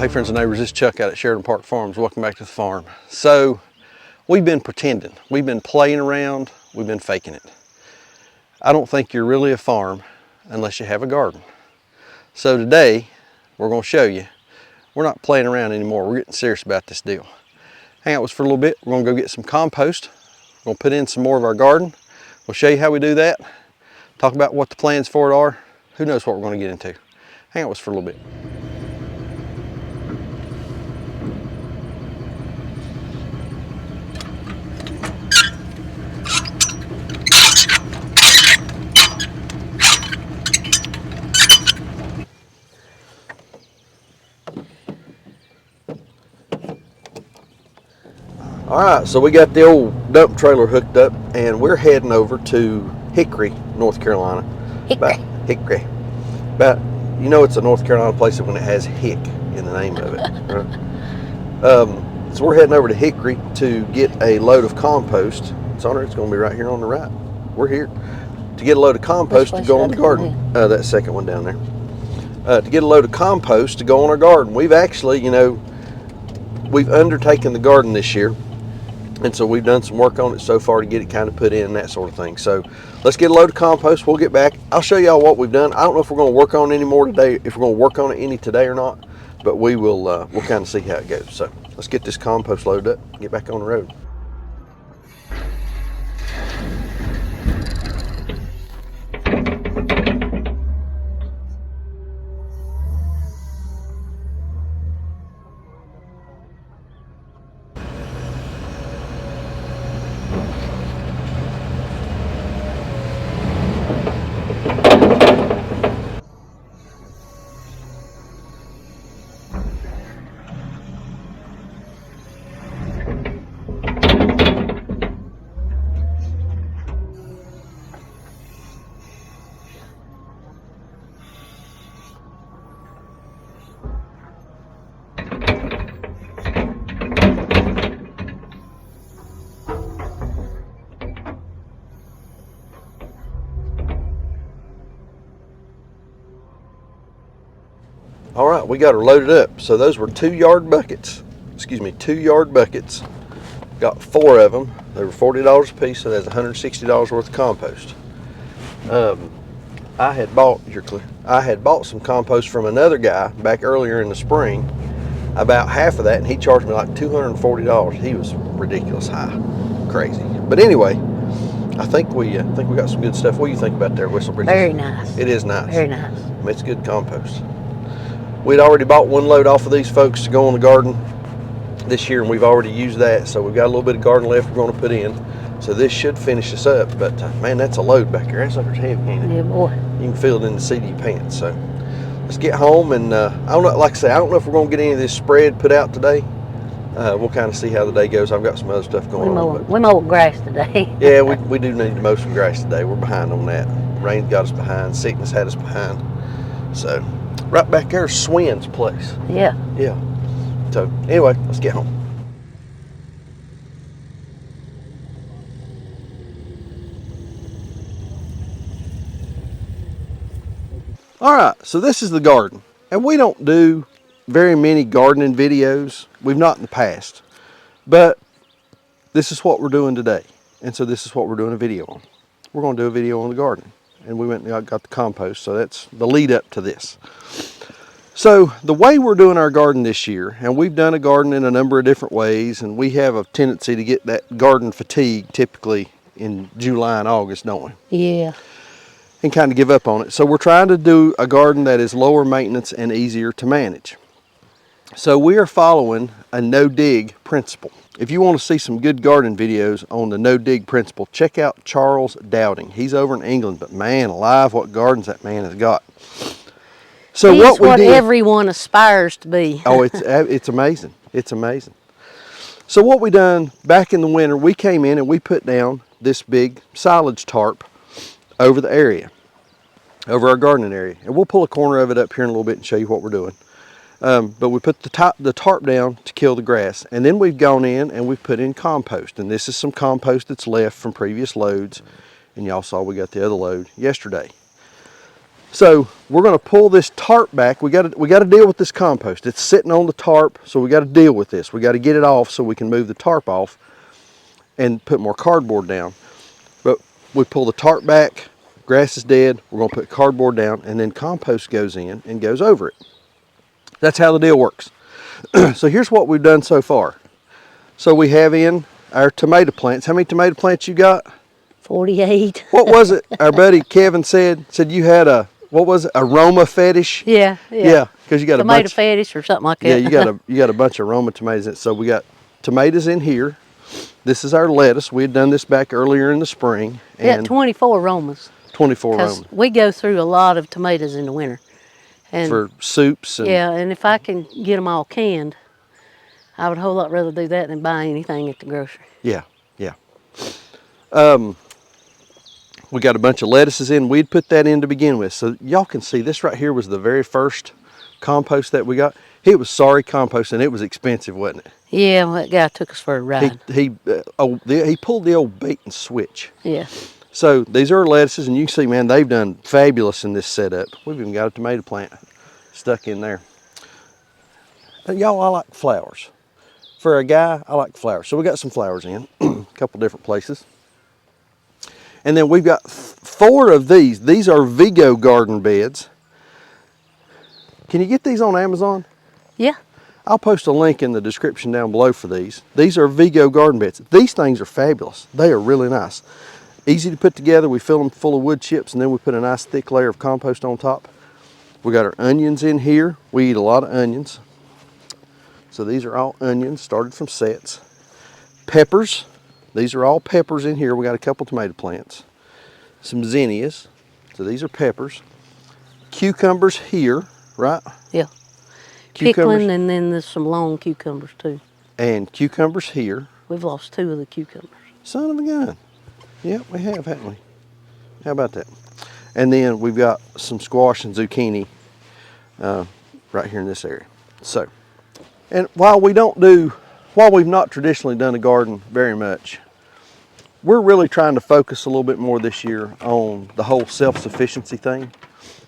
Hey friends and neighbors, this is Chuck out at Sheridan Park Farms. Welcome back to the farm. So we've been pretending, we've been playing around, we've been faking it. I don't think you're really a farm unless you have a garden. So today we're going to show you we're not playing around anymore. We're getting serious about this deal. Hang out with us for a little bit. We're going to go get some compost. We're going to put in some more of our garden. We'll show you how we do that. Talk about what the plans for it are. Who knows what we're going to get into. Hang out with us for a little bit. All right, so we got the old dump trailer hooked up and we're heading over to Hickory, North Carolina. Hickory. About, you know it's a North Carolina place when it has hick in the name of it, right? So we're heading over to Hickory to get a load of compost. It's on there, it's gonna be right here on the right. We're here to get a load of compost to go on the garden. That second one down there. To get a load of compost to go on our garden. We've actually, we've undertaken the garden this year. And so we've done some work on it so far to get it kind of put in and that sort of thing. So let's get a load of compost. We'll get back. I'll show y'all what we've done. I don't know if we're going to work on it any more today, if we're going to work on it any today or not, but we will, we'll kind of see how it goes. So let's get this compost loaded up and get back on the road. All right, we got her loaded up. So those were 2 yard buckets. 2 yard buckets. Got 4 of them. They were $40 a piece, so that's $160 worth of compost. I had bought some compost from another guy back earlier in the spring, about half of that, and he charged me like $240. He was ridiculous high, crazy. But anyway, I think we got some good stuff. What do you think about there, Whistle Bridges? Very nice. It is nice. Very nice. I mean, it's good compost. We'd already bought 1 load off of these folks to go on the garden this year, and we've already used that. So we've got a little bit of garden left we're going to put in. So this should finish us up. But man, that's a load back there. That sucker's heavy, ain't it? Yeah, boy. You can feel it in the seat of your pants. So let's get home, and I don't know. Like I say, I don't know if we're going to get any of this spread put out today. We'll kind of see how the day goes. I've got some other stuff going on. We mowed grass today. Yeah, we do need to mow some grass today. We're behind on that. Rain got us behind. Sickness had us behind. So right back there is Swin's place. Yeah. Yeah. So anyway, let's get home. All right, so this is the garden. And we don't do very many gardening videos. We've not in the past. But this is what we're doing today. And so this is what we're doing a video on. We're going to do a video on the garden. And we went and got the compost, so that's the lead up to this. So the way we're doing our garden this year, and we've done a garden in a number of different ways, and we have a tendency to get that garden fatigue typically in July and August, don't we? Yeah. And kind of give up on it. So we're trying to do a garden that is lower maintenance and easier to manage. So we are following a no-dig principle. If you want to see some good garden videos on the no-dig principle, check out Charles Dowding. He's over in England, but man alive, what gardens that man has got. So He's what we did, everyone aspires to be. oh, it's amazing. It's amazing. So what we done back in the winter, we came in and we put down this big silage tarp over the area, over our gardening area. And we'll pull a corner of it up here in a little bit and show you what we're doing. But we put the tarp down to kill the grass. And then we've gone in and we've put in compost. And this is some compost that's left from previous loads. And y'all saw we got the other load yesterday. So we're going to pull this tarp back. We got to deal with this compost. It's sitting on the tarp, so we got to deal with this. We got to get it off so we can move the tarp off and put more cardboard down. But we pull the tarp back, grass is dead, we're going to put cardboard down, and then compost goes in and goes over it. That's how the deal works. So here's what we've done so far. So we have in our tomato plants. How many tomato plants you got? 48. What was it? Our buddy Kevin said you had a, what was it? Aroma fetish? Yeah. Yeah, because you got tomato a bunch. fetish or something like that. Yeah, you got a bunch of Roma tomatoes in it. So we got tomatoes in here. This is our lettuce. We had done this back earlier in the spring. And 24 Romas. 24 Because Roma. we go through a lot of tomatoes in the winter. And For soups and yeah, and if I can get them all canned, I would a whole lot rather do that than buy anything at the grocery. yeah. We got a bunch of lettuces in. We'd put that in to begin with. So y'all can see this right here was the very first compost that we got. It was sorry compost, and it was expensive, wasn't it? Yeah, well, that guy took us for a ride. He pulled the old bait and switch. Yeah. So these are lettuces, and you can see, man, they've done fabulous in this setup. We've even got a tomato plant stuck in there. And y'all, I like flowers. For a guy, I like flowers. So we got some flowers in, a couple different places. And then we've got 4 of these. These are Vigo garden beds. Can you get these on Amazon? Yeah. I'll post a link in the description down below for these. These are Vigo garden beds. These things are fabulous. They are really nice. Easy to put together. We fill them full of wood chips, and then we put a nice thick layer of compost on top. We got our onions in here. We eat a lot of onions. So these are all onions, started from sets. Peppers. These are all peppers in here. We got a couple tomato plants. Some zinnias. So these are peppers. Cucumbers here, right? Yeah. Pickling, and then there's some long cucumbers too. And cucumbers here. We've lost 2 of the cucumbers. Son of a gun. Yep, we have, haven't we? How about that? And then we've got some squash and zucchini right here in this area. So, and while we've not traditionally done a garden very much, we're really trying to focus a little bit more this year on the whole self-sufficiency thing.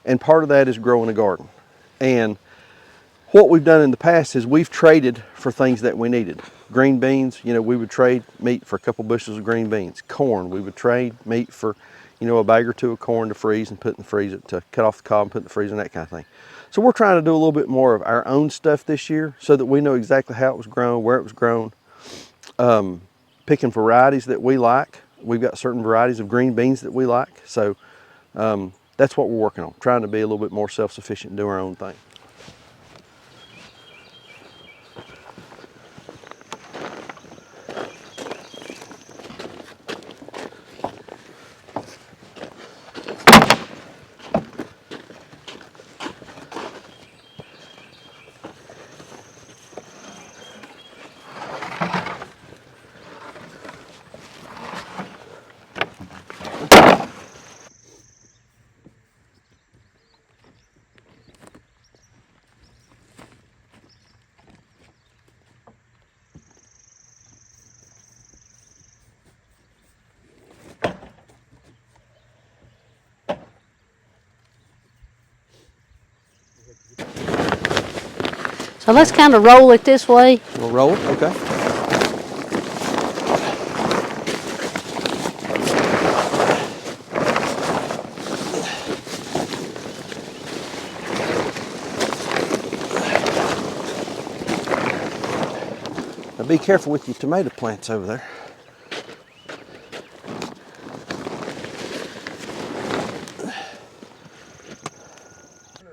And part of that is growing a garden. And what we've done in the past is we've traded for things that we needed. Green beans, we would trade meat for a couple bushels of green beans. Corn, we would trade meat for, a bag or 2 of corn to freeze and put in the freezer, to cut off the cob and put in the freezer and that kind of thing. So we're trying to do a little bit more of our own stuff this year so that we know exactly how it was grown, where it was grown. Picking varieties that we like. We've got certain varieties of green beans that we like. So that's what we're working on, trying to be a little bit more self-sufficient and do our own thing. So let's kind of roll it this way. We'll roll it, okay. Now be careful with your tomato plants over there.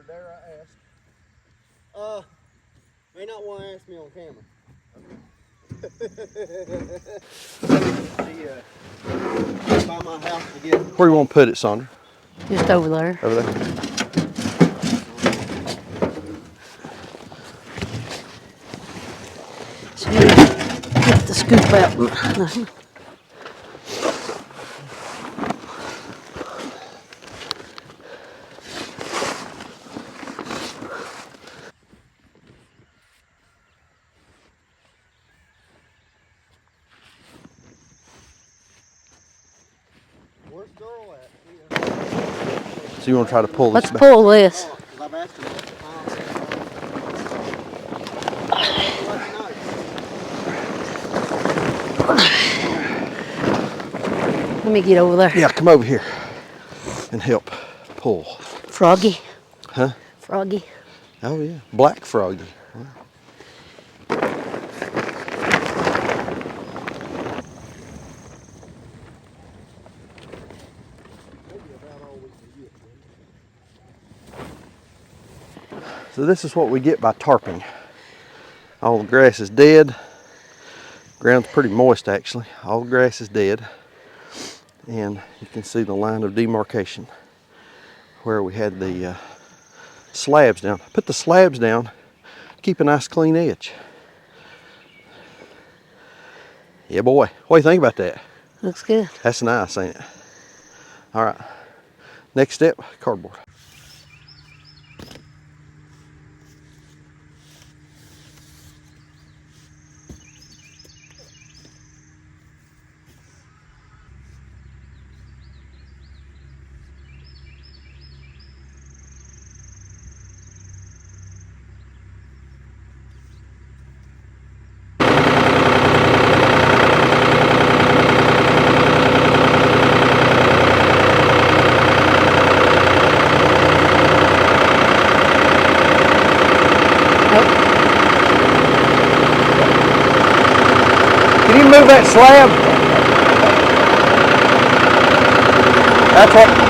Dare I ask? May not want to ask me on camera. By my house to get. Where do you want to put it, Sandra? Just over there. Over there. So get the scoop out. Where's Girl at? So you want to try to pull this Let's back? pull this. Let me get over there. Yeah, come over here and help pull. Froggy. Huh? Froggy. Oh yeah, black froggy. So this is what we get by tarping. All the grass is dead. Ground's pretty moist actually. All the grass is dead. And you can see the line of demarcation where we had the slabs down. Put the slabs down, keep a nice clean edge. Yeah boy, what do you think about that? Looks good. That's nice, ain't it? All right, next step, cardboard. Can you move that slab? That's what.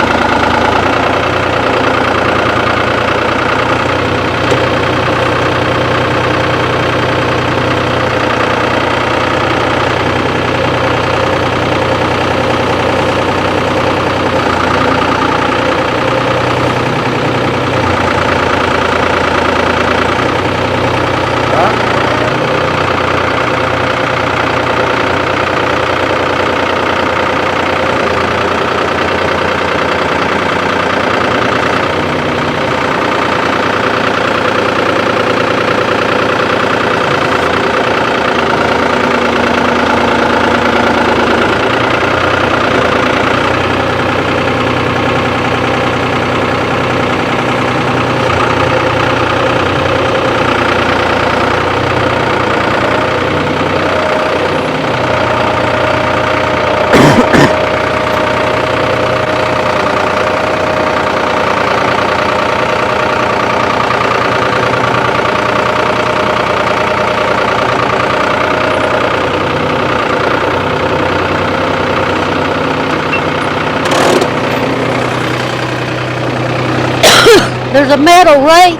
There's a metal rake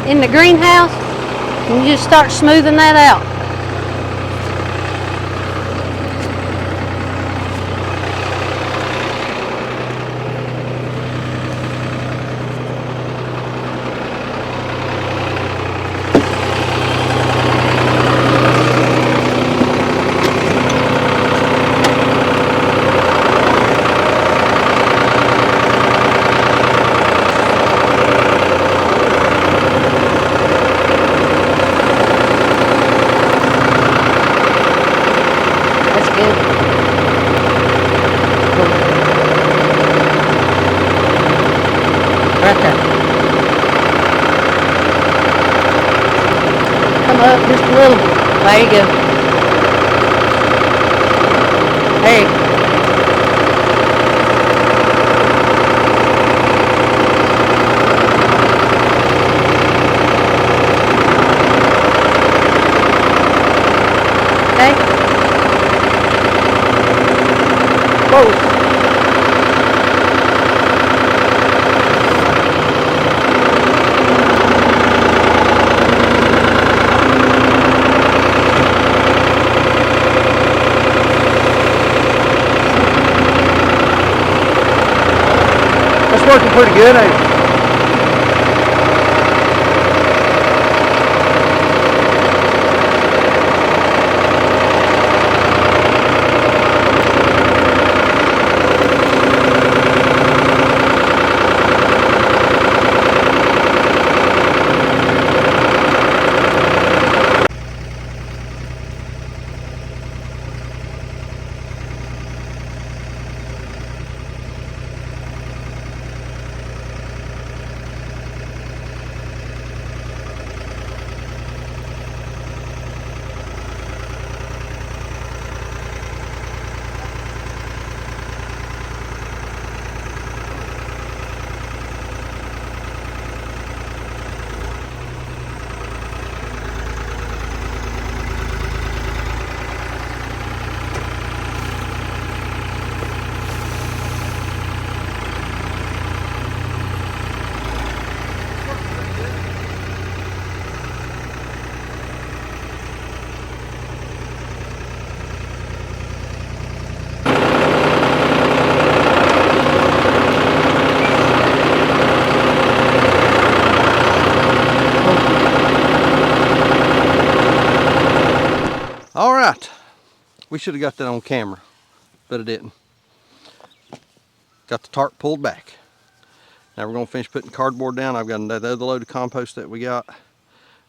in the greenhouse, and you just start smoothing that out. Right there. Come up just a little bit. There you go. There you go. Okay. Whoa. That's working pretty good, ain't it? We should have got that on camera, but it didn't. Got the tarp pulled back. Now we're gonna finish putting cardboard down. I've got the other load of compost that we got.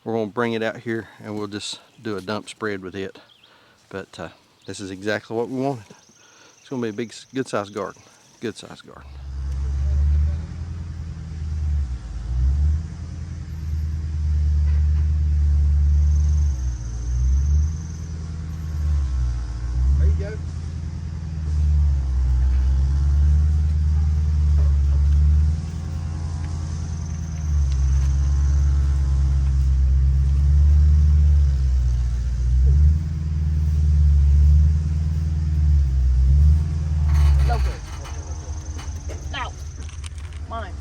We're gonna bring it out here and we'll just do a dump spread with it. But this is exactly what we wanted. It's gonna be a big, good sized garden. Good sized garden. There you go. No. Mine.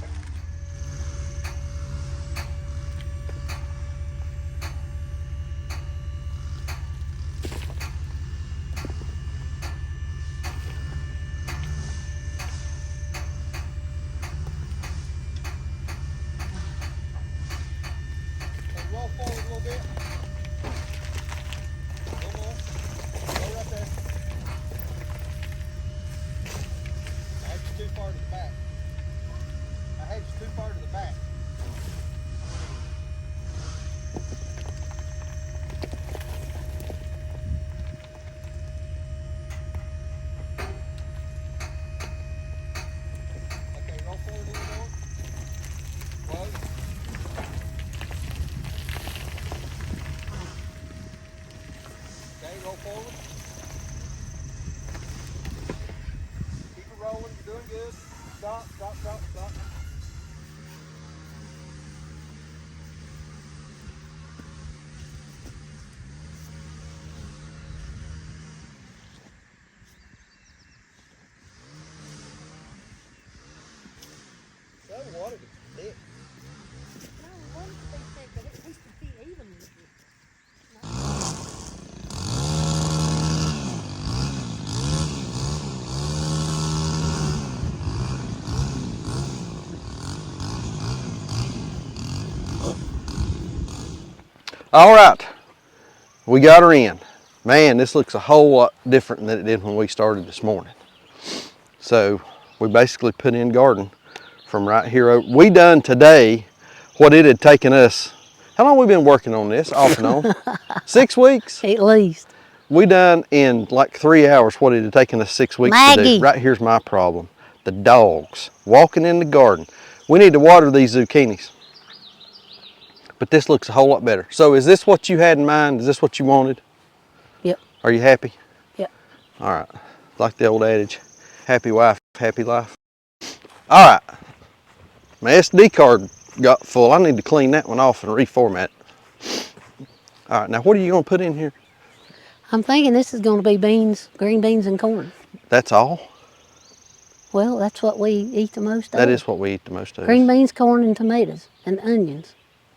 Roll forward a little bit. A little more. Go right there. I had you too far to the back. I had you too far to the back. Okay, roll forward a little more. Close. Okay, roll forward. Keep it rolling, you're doing good. Stop, stop, stop, stop. That water gets thick. No, it wants to be thick, but it needs to be even. All right, we got her in. Man, this looks a whole lot different than it did when we started this morning. So we basically put in garden from right here over. We done today what it had taken us. How long we been working on this off and on? 6 weeks? At least. We done in like 3 hours what it had taken us 6 weeks to Maggie. do. Right here's my problem. The dogs walking in the garden. We need to water these zucchinis. But this looks a whole lot better. So is this what you had in mind? Is this what you wanted? Yep. Are you happy? Yep. All right. Like the old adage, happy wife, happy life. All right. My SD card got full. I need to clean that one off and reformat it. All right. Now what are you going to put in here? I'm thinking this is going to be beans, green beans and corn. That's all? Well, that's what we eat the most of. That is what we eat the most of. Green beans, corn, and tomatoes, and onions.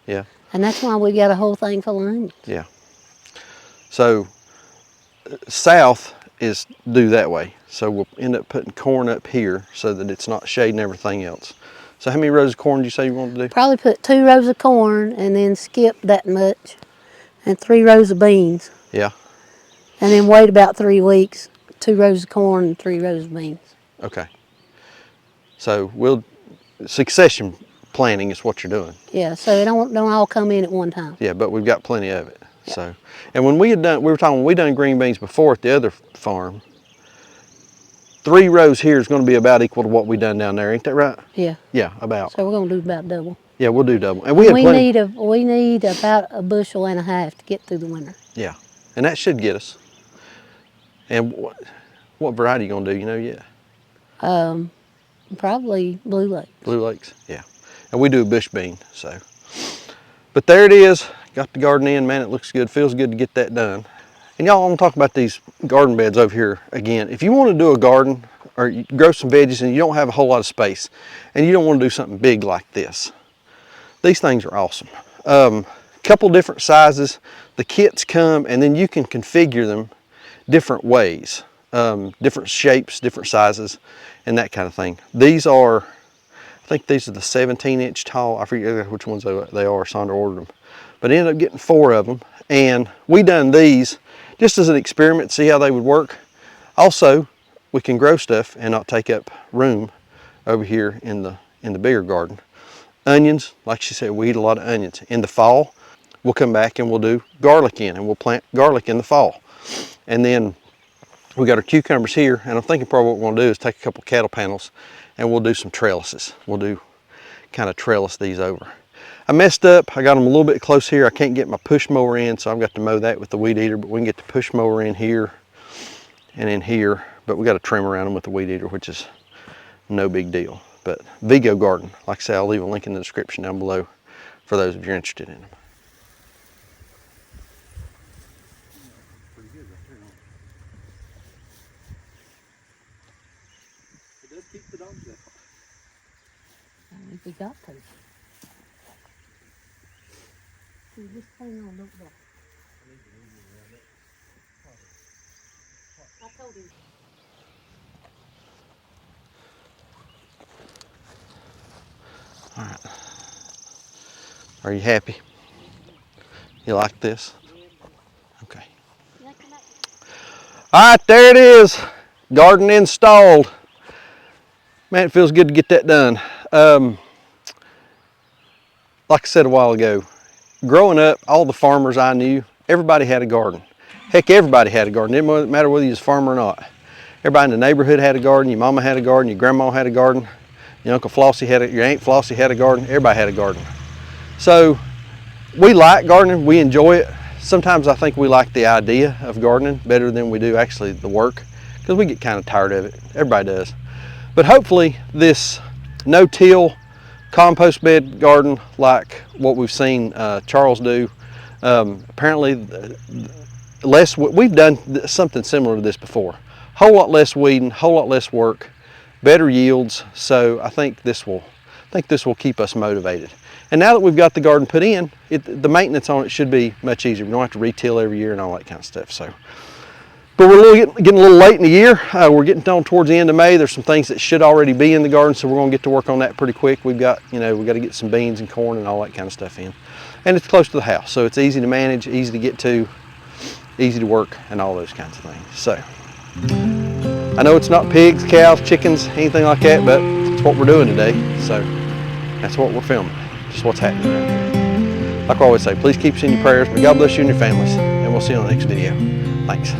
Yeah. And that's why we got a whole thing full of onions. Yeah. So south is due that way. So we'll end up putting corn up here so that it's not shading everything else. So how many rows of corn did you say you wanted to do? Probably put 2 rows of corn and then skip that much, and 3 rows of beans. Yeah. And then wait about 3 weeks, 2 rows of corn and 3 rows of beans. Okay. So we'll, succession planting is what you're doing. Yeah, so it don't all come in at one time. Yeah, but we've got plenty of it. Yep. So, and when we were talking, when we done green beans before at the other farm, 3 rows here is going to be about equal to what we done down there, ain't that right? Yeah. Yeah, about. So we're gonna do about double. Yeah, we'll do double. And we had plenty. We need about a bushel and a half to get through the winter. Yeah, and that should get us. And what variety you gonna do? You know yet? Probably Blue Lake. Blue Lakes. Yeah, and we do a bush bean. So, but there it is. Got the garden in. Man, it looks good. Feels good to get that done. And y'all, I'm gonna talk about these garden beds over here again. If you want to do a garden or you grow some veggies and you don't have a whole lot of space, and you don't want to do something big like this, these things are awesome. Couple different sizes. The kits come, and then you can configure them different ways, different shapes, different sizes, and that kind of thing. These are, I think these are the 17-inch tall. I forget which ones they are. Sandra ordered them, but I ended up getting 4 of them, and we done these just as an experiment, see how they would work. Also, we can grow stuff and not take up room over here in the bigger garden. Onions, like she said, we eat a lot of onions. In the fall, we'll come back and we'll do garlic in, and we'll plant garlic in the fall. And then we got our cucumbers here, and I'm thinking probably what we're gonna do is take a couple cattle panels and we'll do some trellises. We'll do kind of trellis these over. I messed up, I got them a little bit close here. I can't get my push mower in, so I've got to mow that with the weed eater, but we can get the push mower in here and in here, but we got to trim around them with the weed eater, which is no big deal. But Vigo Garden, like I say, I'll leave a link in the description down below for those if you're interested in them. Pretty good right there, huh? It does keep the dogs out. I think we got to. You just hang on, don't go. I told him. All right. Are you happy? You like this? Okay. All right, there it is. Garden installed. Man, it feels good to get that done. Like I said a while ago, growing up, all the farmers I knew, everybody had a garden. Heck, everybody had a garden. It didn't matter whether you was a farmer or not. Everybody in the neighborhood had a garden. Your mama had a garden. Your grandma had a garden. Your Uncle Flossie had it. Your Aunt Flossie had a garden. Everybody had a garden. So we like gardening. We enjoy it. Sometimes I think we like the idea of gardening better than we do actually the work, because we get kind of tired of it. Everybody does. But hopefully this no-till compost bed garden, like what we've seen Charles do, apparently we've done something similar to this before. Whole lot less weeding, whole lot less work, better yields. So I think this will keep us motivated. And now that we've got the garden put in, the maintenance on it should be much easier. We don't have to re-till every year and all that kind of stuff. So, but we're getting a little late in the year. We're getting on towards the end of May. There's some things that should already be in the garden, so we're going to get to work on that pretty quick. We've got to get some beans and corn and all that kind of stuff in. And it's close to the house, so it's easy to manage, easy to get to, easy to work, and all those kinds of things. So, I know it's not pigs, cows, chickens, anything like that, but it's what we're doing today. So, that's what we're filming. Just what's happening around here. Like I always say, please keep us in your prayers. May God bless you and your families, and we'll see you on the next video. Thanks.